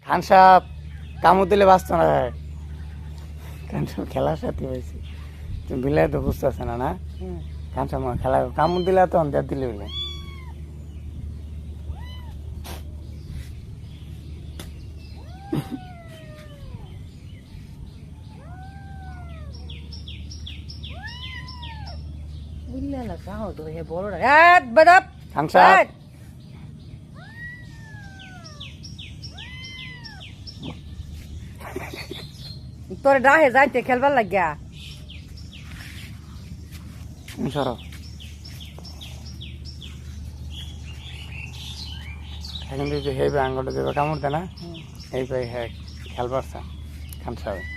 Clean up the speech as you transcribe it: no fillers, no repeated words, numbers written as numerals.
খান সাহেব কামড় দিলে বাঁচত না। খান সাহেব খেলার সাথে হয়েছে, তুমি বিলাই তো বুঝতেছে না না। খান সাহেব খেলা কামড় দিলে তো অন্ধার দিলে বলে খান সাহেব তোর ডাহে যাইতে খেলবার লাগিয়া সরো এখন যদি হেবে আঙ্গুলটা দেবে কামড় দেয় না, এই পাই হ্যাঁ খেলবার খান সাহেব।